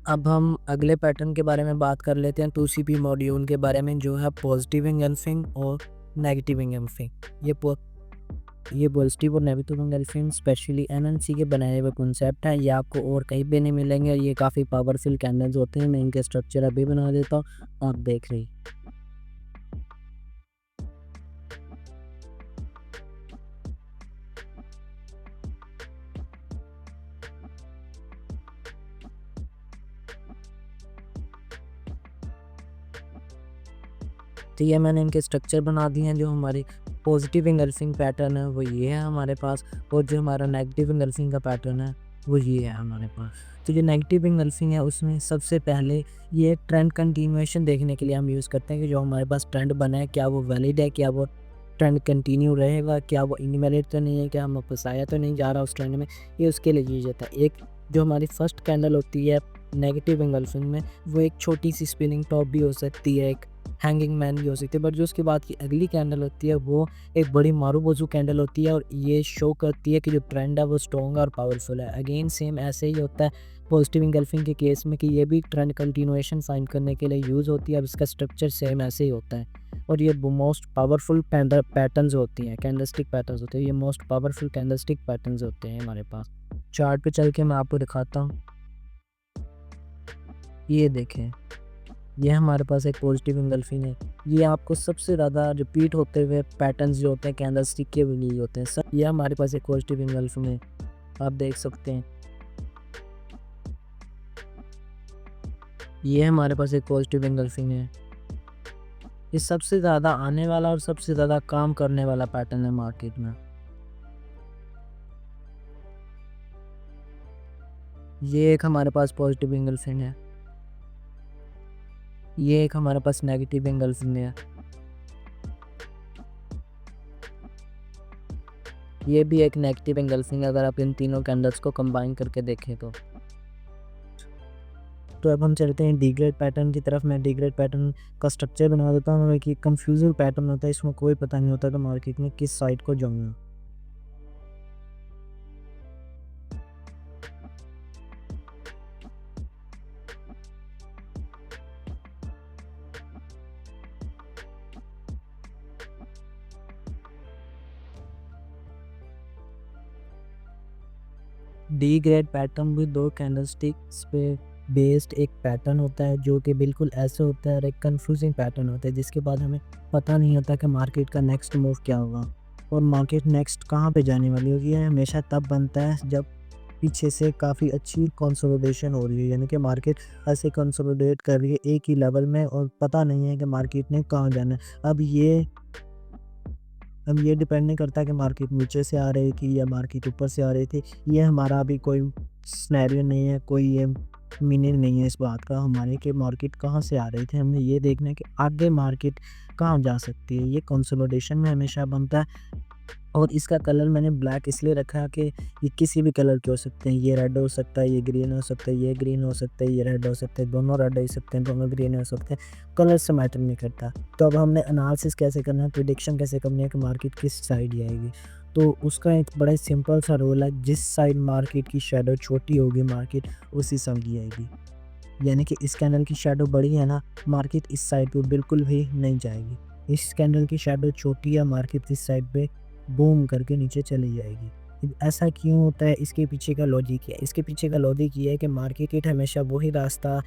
अब हम अगले पैटर्न के बारे में बात कर लेते हैं 2CP मॉड्यूल के बारे में, जो है पॉजिटिव एंगल्फिंग और नेगेटिव एंगल्फिंग। ये पॉजिटिव और नेगेटिव एंगल्फिंग स्पेशली एनएनसी के बनाए हुए कॉन्सेप्ट हैं। ये आपको और कहीं पे नहीं मिलेंगे। ये काफ़ी पावरफुल कैंडल्स होते हैं। मैं इनके स्ट्रक्चर अभी बना देता हूँ, आप देख रही। तो ये मैंने इनके स्ट्रक्चर बना दिए हैं। जो हमारी पॉजिटिव एंगल्फिंग पैटर्न है वो ये है हमारे पास, और जो हमारा नेगेटिव एंगल्फिंग का पैटर्न है वो ये है हमारे पास। तो जो नेगेटिव एंगल्फिंग है उसमें सबसे पहले ये ट्रेंड कंटिन्यूएशन देखने के लिए हम यूज़ करते हैं कि जो हमारे पास ट्रेंड बना है क्या वो वैलिड है, क्या वो ट्रेंड कंटिन्यू रहेगा, क्या वो इनवैलिड तो नहीं है, क्या हम वापस आया तो नहीं जा रहा उस ट्रेंड में। ये उसके लिए यूज होता है। एक जो हमारी फर्स्ट कैंडल होती है नेगेटिव एंगल्फिंग में, वो एक छोटी सी स्पिनिंग टॉप भी हो सकती है, एक हैंगिंग मैन भी हो सकती है। बट जो उसके बाद की अगली कैंडल होती है वो एक बड़ी मारूबोजू कैंडल होती है, और ये शो करती है कि जो ट्रेंड है वो स्ट्रॉन्ग और पावरफुल है। अगेन सेम ऐसे ही होता है पॉजिटिव एंगल्फिंग के केस में कि ये भी ट्रेंड कंटिन्यूएशन फाइंड करने के लिए यूज़ होती है। अब इसका स्ट्रक्चर सेम ऐसे ही होता है, और ये मोस्ट पावरफुल पैटर्न्स होती हैं, कैंडलस्टिक पैटर्न्स होते हैं। ये मोस्ट पावरफुल कैंडलस्टिक पैटर्न्स होते हैं हमारे पास। चार्ट पे चल के मैं आपको दिखाता हूँ। ये देखें, ये हमारे पास एक पॉजिटिव एंगल्फिंग है। ये आपको सबसे ज़्यादा रिपीट होते हुए पैटर्न्स जो होते हैं कैंडलस्टिक के लिए होते हैं सर। ये हमारे पास एक पॉजिटिव एंगल्फिंग है, आप देख सकते हैं। ये हमारे पास एक पॉजिटिव एंगल्फिंग है। ये सबसे ज़्यादा आने वाला और सबसे ज़्यादा काम करने वाला पैटर्न है मार्केट में। ये एक हमारे पास पॉजिटिव एंगल्फिंग है। ये एक हमारे पास नेगेटिव एंगल्फिंग है। ये भी एक नेगेटिव एंगल्फिंग है अगर आप इन तीनों कैंडल्स को कंबाइन करके देखें तो। अब हम चलते हैं डी ग्रेड पैटर्न की तरफ। मैं डी ग्रेड पैटर्न का स्ट्रक्चर बना देता हूँ कि कंफ्यूजिंग पैटर्न होता है, इसमें कोई पता नहीं होता कि मार्केट में किस साइड को जाऊँगा। डी ग्रेड पैटर्न भी दो कैंडलस्टिक्स पे बेस्ड एक पैटर्न होता है, जो कि बिल्कुल ऐसे होता है, और एक कंफ्यूजिंग पैटर्न होता है जिसके बाद हमें पता नहीं होता कि मार्केट का नेक्स्ट मूव क्या होगा और मार्केट नेक्स्ट कहाँ पे जाने वाली होगी। ये हमेशा तब बनता है जब पीछे से काफ़ी अच्छी कंसोलिडेशन हो रही है, यानी कि मार्केट ऐसे कंसोलिडेट कर रही है एक ही लेवल में और पता नहीं है कि मार्केट ने कहाँ जाना है। अब ये डिपेंड नहीं करता कि मार्केट नीचे से आ रही थी या मार्केट ऊपर से आ रही थी। ये हमारा अभी कोई सिनेरियो नहीं है, कोई ये मीनिंग नहीं है इस बात का हमारे कि मार्केट कहाँ से आ रही थी। हमें ये देखना है कि आगे मार्केट कहाँ जा सकती है। ये कंसोलिडेशन में हमेशा बनता है, और इसका कलर मैंने ब्लैक इसलिए रखा है कि ये किसी भी कलर के हो सकते हैं। ये रेड हो सकता है, ये ग्रीन हो सकता है, ये ग्रीन हो सकता है, ये रेड हो सकता है, दोनों रेड हो सकते हैं, दोनों ग्रीन हो सकते हैं। कलर से मैटर नहीं करता। तो अब हमने एनालिसिस कैसे करना है, प्रिडिक्शन कैसे करनी है कि मार्केट किस साइड जाएगी। तो उसका एक बड़ा सिंपल सा रोल है, जिस साइड मार्केट की शेडो छोटी होगी मार्केट उसी साइड जाएगी। यानी कि इस कैंडल की शेडो बड़ी है ना, मार्केट इस साइड पे बिल्कुल भी नहीं जाएगी। इस कैंडल की शेडो छोटी है, मार्केट इस साइड पे बूम करके नीचे चली जाएगी। ऐसा क्यों होता है, इसके पीछे का लॉजिक है। इसके पीछे का लॉजिक ये है कि मार्केट हमेशा वही रास्ता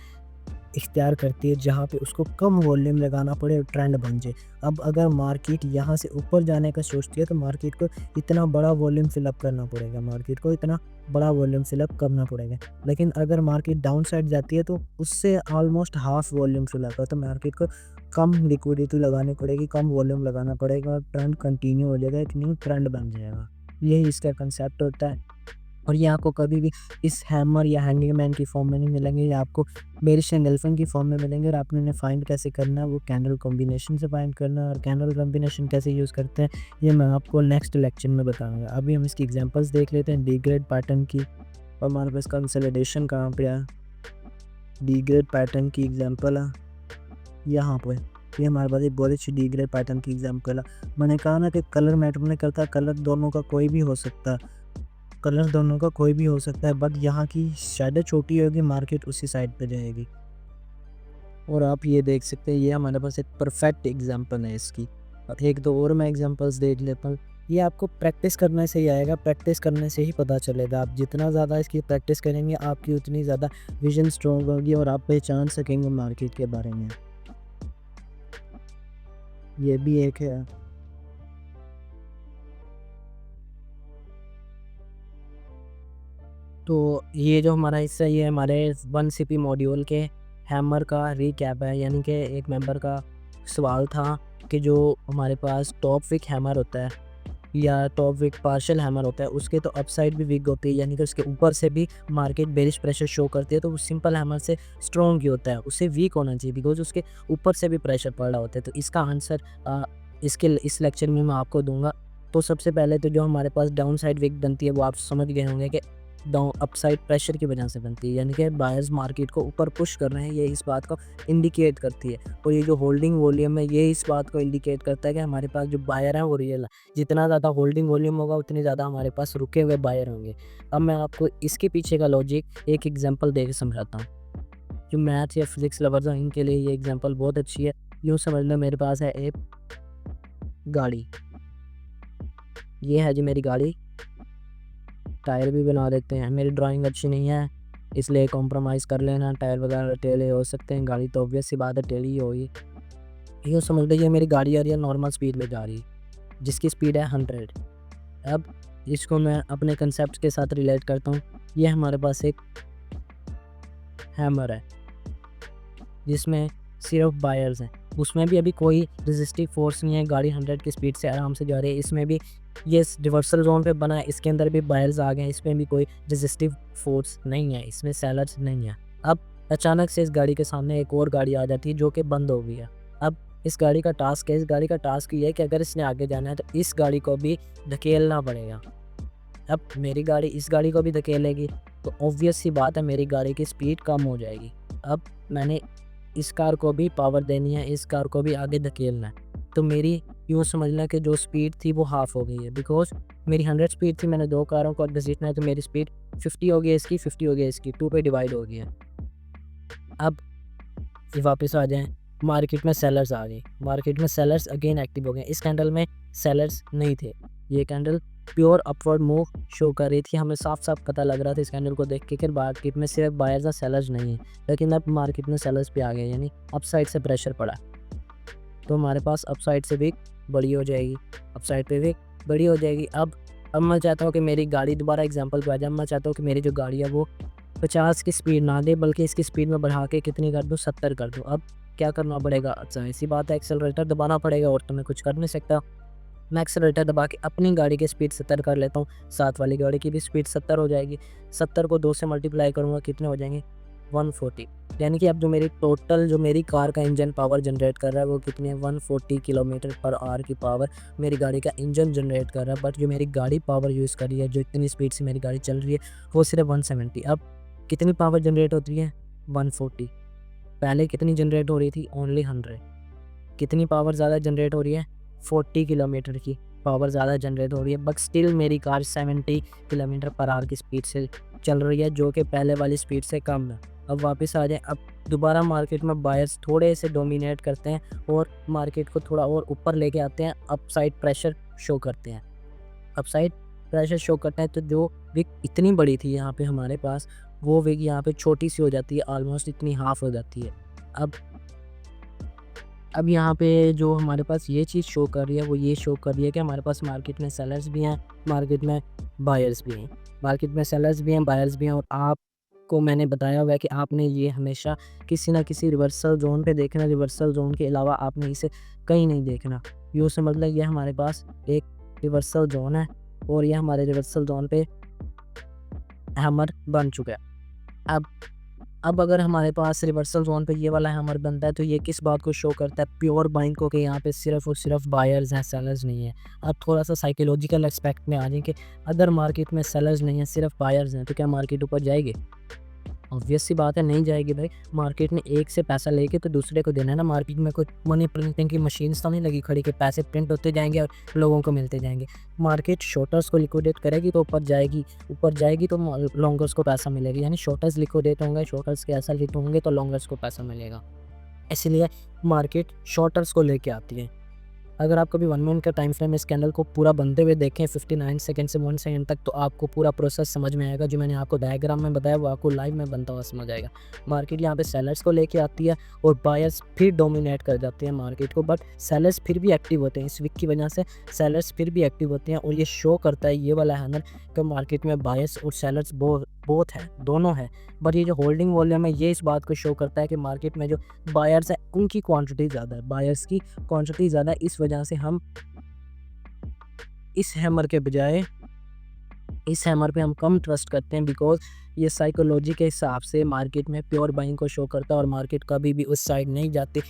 इख्तियार करती है जहाँ पे उसको कम वॉल्यूम लगाना पड़े और ट्रेंड बन जाए। अब अगर मार्केट यहाँ से ऊपर जाने का सोचती है तो मार्केट को इतना बड़ा वॉल्यूम फिलअप करना पड़ेगा, मार्केट को इतना बड़ा वॉल्यूम फिलअप करना पड़ेगा। लेकिन अगर मार्केट डाउन साइड जाती है तो उससे ऑलमोस्ट हाफ वॉल्यूम फिलअप है, तो मार्केट को कम लिक्विडिटी लगानी पड़ेगी, कम वॉल्यूम लगाना पड़ेगा, और ट्रेंड कंटिन्यू हो जाएगा, एक न्यू ट्रेंड बन जाएगा। यही इसका कंसेप्ट होता है। और ये आपको कभी भी इस हैमर या हैंगिंग मैन की फॉर्म में नहीं मिलेंगे, ये आपको बेरिश एंगल्फिंग की फॉर्म में मिलेंगे। और आपने इन्हें फाइंड कैसे करना है, वो कैंडल कॉम्बिनेशन से फाइंड करना है, और कैंडल कॉम्बिनेशन कैसे यूज़ करते हैं ये मैं आपको नेक्स्ट लेक्चर में बताऊंगा। अभी हम इसकी एग्जांपल्स देख लेते हैं डी ग्रेड पैटर्न की। और हमारे पास कंसोलिडेशन कहाँ पे है, डी ग्रेड पैटर्न की एग्जांपल है यहाँ पे। ये हमारे पास एक बहुत अच्छी डी ग्रेड पैटर्न की एग्जांपल है। मैंने कहा ना कि कलर मैटर नहीं करता, कलर दोनों का कोई भी हो सकता है। कलर दोनों का कोई भी हो सकता है, बट यहाँ की शैडो छोटी होगी, मार्केट उसी साइड पे जाएगी। और आप ये देख सकते हैं, ये हमारे पास एक परफेक्ट एग्जांपल है इसकी। और एक दो और मैं एग्जांपल्स देख लेता हूँ। ये आपको प्रैक्टिस करने से ही आएगा, प्रैक्टिस करने से ही पता चलेगा। आप जितना ज़्यादा इसकी प्रैक्टिस करेंगे, आपकी उतनी ज़्यादा विजन स्ट्रॉन्ग होगी और आप पहचान सकेंगे मार्केट के बारे में। ये भी एक है। तो ये जो हमारा हिस्सा, ये हमारे 1CP मॉड्यूल के हैमर का रीकैप है। यानी कि एक मेंबर का सवाल था कि जो हमारे पास टॉप विक हैमर होता है या टॉप विक पार्शियल हैमर होता है, उसके तो अपसाइड भी विक होती है, यानी कि उसके ऊपर से भी मार्केट बेरिश प्रेशर शो करती है। तो वो सिंपल हैमर से स्ट्रॉन्ग ही होता है, उससे वीक होना चाहिए बिकॉज उसके ऊपर से भी प्रेशर पड़ रहा होता है। तो इसका आंसर इसके इस लेक्चर में मैं आपको दूंगा। तो सबसे पहले तो जो हमारे पास डाउन साइड विक बनती है, वो आप समझ गए होंगे कि डाउन अपसाइड प्रेशर की वजह से बनती है, यानी कि बायर्स मार्केट को ऊपर पुश कर रहे हैं, ये इस बात को इंडिकेट करती है। और ये जो होल्डिंग वॉल्यूम है, ये इस बात को इंडिकेट करता है कि हमारे पास जो बायर है वो रियल है। जितना ज़्यादा होल्डिंग वॉल्यूम होगा, उतनी ज़्यादा हमारे पास रुके हुए बायर होंगे। अब मैं आपको इसके पीछे का लॉजिक एक एग्जाम्पल दे के समझाता हूँ। जो मैथ या फिजिक्स लवर्स हैं, इनके लिए ये एग्जाम्पल बहुत अच्छी है। यूँ समझ लो, मेरे पास है एक गाड़ी, ये है जी मेरी गाड़ी। टायर भी बना देते हैं, मेरी ड्राइंग अच्छी नहीं है इसलिए कॉम्प्रोमाइज़ कर लेना, टायर वगैरह टेढ़े हो सकते हैं, गाड़ी तो ऑब्वियस सी बात है टेढ़ी ही होगी। यूँ समझ लीजिए मेरी गाड़ी आ रही है नॉर्मल स्पीड में जा रही है, जिसकी स्पीड है 100। अब इसको मैं अपने कंसेप्ट के साथ रिलेट करता हूँ। ये हमारे पास एक हैमर है जिसमें सिर्फ बायर्स हैं, उसमें भी अभी कोई रेजिस्टिव फोर्स नहीं है, गाड़ी 100 की स्पीड से आराम से जा रही है। इसमें भी ये रिवर्सल जोन पे बना है, इसके अंदर भी बायर्स आ गए हैं, इसमें भी कोई रेजिस्टिव फोर्स नहीं है, इसमें सेलर्स नहीं है। अब अचानक से इस गाड़ी के सामने एक और गाड़ी आ जाती है जो कि बंद हो गई है। अब इस गाड़ी का टास्क है, इस गाड़ी का टास्क ये है कि अगर इसने आगे जाना है तो इस गाड़ी को भी धकेलना पड़ेगा। अब मेरी गाड़ी इस गाड़ी को भी धकेलेगी तो ऑब्वियस सी बात है मेरी गाड़ी की स्पीड कम हो जाएगी। अब मैंने इस कार को भी पावर देनी है, इस कार को भी आगे धकेलना है, तो मेरी यूँ समझना कि जो स्पीड थी वो हाफ़ हो गई है। बिकॉज मेरी 100 स्पीड थी, मैंने दो कारों को घसीटना है, तो मेरी स्पीड 50 हो गई है, इसकी 50 हो गई है, इसकी 2 पे डिवाइड हो गई है। अब ये वापस आ जाएँ, मार्केट में सेलर्स आ गए, मार्केट में सेलर्स अगेन एक्टिव हो गए। इस कैंडल में सेलर्स नहीं थे, ये candle pure upward move show कर रही थी। हमें साफ साफ पता लग रहा था इस कैंडल को देख के कि मार्केट में सिर्फ बायर्स और सेलर्स नहीं है, लेकिन अब मार्केट में सेलर्स भी आ गए, यानी अपसाइड से प्रेशर पड़ा। तो हमारे पास अपसाइड से भी बड़ी हो जाएगी, अपसाइड पे भी बड़ी हो जाएगी। अब मैं चाहता हूँ कि मेरी गाड़ी, दोबारा एग्जांपल पे आ जाए, मैं चाहता हूँ कि मेरी जो गाड़ी है वो 50 की स्पीड ना दे, बल्कि इसकी स्पीड में बढ़ा के कितनी कर दूँ, 70 कर दूँ। अब क्या करना पड़ेगा? अच्छा ऐसी बात है, एक्सेलरेटर दबाना पड़ेगा, और तो मैं कुछ कर नहीं सकता। मैं एक्सेलरेटर दबा के अपनी गाड़ी की स्पीड 70 कर लेता हूँ, साथ वाली गाड़ी की भी स्पीड 70 हो जाएगी। 70 को 2 से मल्टीप्लाई करूँगा, कितने हो जाएंगे? 140। यानी कि अब जो मेरी टोटल जो मेरी कार का इंजन पावर जनरेट कर रहा है वो कितनी है? 140 किलोमीटर पर आवर की पावर मेरी गाड़ी का इंजन जनरेट कर रहा है। बट जो मेरी गाड़ी पावर यूज़ कर रही है, जो इतनी स्पीड से मेरी गाड़ी चल रही है, वो सिर्फ 170। अब कितनी पावर जनरेट होती है? 140। पहले कितनी जनरेट हो रही थी? ओनली 100। कितनी पावर ज़्यादा जनरेट हो रही है? 40 किलोमीटर की पावर ज़्यादा जनरेट हो रही है, बट स्टिल मेरी कार 70 किलोमीटर पर आवर की स्पीड से चल रही है, जो कि पहले वाली स्पीड से कम है। अब वापस आ जाए, अब दोबारा मार्केट में बायर्स थोड़े से डोमिनेट करते हैं और मार्केट को थोड़ा और ऊपर लेके आते हैं, अपसाइड प्रेशर शो करते हैं। अपसाइड प्रेशर शो करते हैं तो जो विक इतनी बड़ी थी यहाँ पे हमारे पास, वो विक यहाँ पे छोटी सी हो जाती है, ऑलमोस्ट इतनी हाफ हो जाती है। अब यहाँ पे जो हमारे पास ये चीज़ शो कर रही है, वो ये शो कर रही है कि हमारे पास मार्केट में सेलर्स भी हैं, मार्केट में बायर्स भी हैं। मार्केट में सेलर्स भी हैं, बायर्स भी हैं, और आपको मैंने बताया हुआ है कि आपने ये हमेशा किसी ना किसी रिवर्सल जोन पे देखना, रिवर्सल जोन के अलावा आपने इसे कहीं नहीं देखना। यूँ समझ लें ये हमारे पास एक रिवर्सल जोन है और ये हमारे रिवर्सल जोन पे हैमर बन चुका है। अब अगर हमारे पास रिवर्सल जोन पे ये वाला हैमर बनता है तो ये किस बात को शो करता है? प्योर बाइंग को, कि यहाँ पे सिर्फ और सिर्फ बायर्स हैं, सेलर्स नहीं है। अब थोड़ा सा साइकोलॉजिकल एस्पेक्ट में आ जाए कि अगर मार्केट में सेलर्स नहीं है, सिर्फ बायर्स हैं, तो क्या मार्केट ऊपर जाएगी? ऑब्वियस सी बात है नहीं जाएगी भाई। मार्केट ने एक से पैसा लेके तो दूसरे को देना है ना। मार्केट में कोई मनी प्रिंटिंग की मशीन्स तो नहीं लगी खड़ी कि पैसे प्रिंट होते जाएँगे और लोगों को मिलते जाएँगे। मार्केट शॉर्टर्स को लिक्विडेट करेगी तो ऊपर जाएगी तो लॉन्गर्स को पैसा मिलेगा। यानी शॉर्टर्स लिक्विडेट होंगे, शॉर्टर्स के ऐसा हिट होंगे तो लॉन्गर्स को पैसा मिलेगा। इसीलिए मार्केट शॉर्टर्स को लेके आती है। अगर आप कभी 1 मिनट का टाइम फ्रेम इस कैंडल को पूरा बनते हुए देखें 59 सेकंड से 1 सेकंड तक, तो आपको पूरा प्रोसेस समझ में आएगा। जो मैंने आपको डायग्राम में बताया वो आपको लाइव में बनता हुआ समझ आएगा। मार्केट यहाँ पे सेलर्स को लेके आती है और बायर्स फिर डोमिनेट कर जाते हैं मार्केट को, बट सेलर्स फिर भी एक्टिव होते हैं। इस वीक की वजह से सेलर्स फिर भी एक्टिव होते हैं और ये शो करता है ये वाला हैंडल कि मार्केट में बायर्स और सेलर्स बोथ है, दोनों है। बट ये जो होल्डिंग वॉल्यूम है ये इस बात को शो करता है कि मार्केट में जो बायर्स है उनकी क्वांटिटी ज़्यादा है, बायर्स की क्वांटिटी ज़्यादा है। इस वजह से हम इस हैमर के बजाय इस हैमर पे हम कम ट्रस्ट करते हैं, बिकॉज़ ये साइकोलॉजी के हिसाब से मार्केट में प्योर बाइंग को शो करता है और मार्केट कभी भी उस साइड नहीं जाती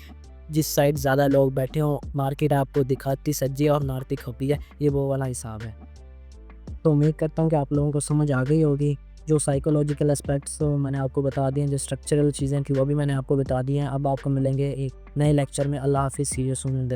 जिस साइड ज़्यादा लोग बैठे हों। मार्केट आपको दिखाती सज्जी और नारती खपी है, ये वो वाला हिसाब है। तो उम्मीद करता हूँ कि आप लोगों को समझ आ गई होगी। जो साइकोलॉजिकल एस्पेक्ट्स तो मैंने आपको बता दिए हैं, जो स्ट्रक्चरल चीज़ें थी वो भी मैंने आपको बता दी हैं। अब आपको मिलेंगे एक नए लेक्चर में। अल्लाह हाफ़िज़, सी यू सून इन द